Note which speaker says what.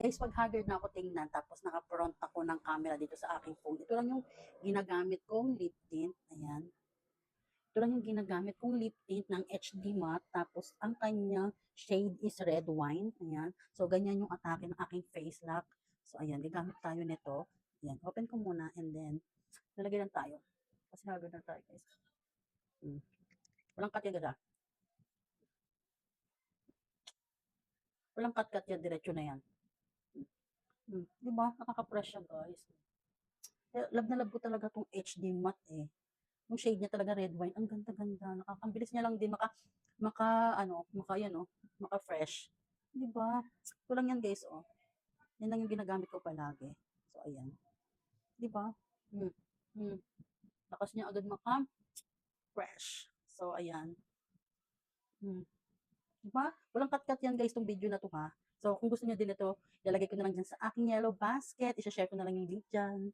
Speaker 1: Guys, pag haggard na ako tingnan, tapos naka-front ako ng camera dito sa aking phone. Ito lang yung ginagamit kong lip tint. Ayan. Ito lang yung ginagamit kong lip tint ng HD Matte. Tapos, ang kanyang shade is red wine. Ayan. So, ganyan yung atake ng aking face lock. So, ayan. Gagamit tayo nito. Ayan. Open ko muna and then, lalagay lang tayo. Kasi haggard na tayo, guys. Walang cut yan, gada. Walang cut-cut yan. Diretso na yan. Diba? Nakaka-fresh siya, guys. Love na love ko talaga tong HD matte eh. Yung shade niya talaga red wine, ang ganda-ganda. Nakakabilis niya lang din maka fresh. 'Di ba? Ito lang yan guys, oh. Yan lang yung ginagamit ko palagi. So ayan, 'di ba? Hmm. Hmm. Lakas niya agad maka fresh. So ayan. Hmm. 'Di ba? Walang cut-cut yan guys tong video na to ha. So kung gusto niyo din ito, ilalagay ko na lang diyan sa aking yellow basket. I-share ko na lang yung link diyan.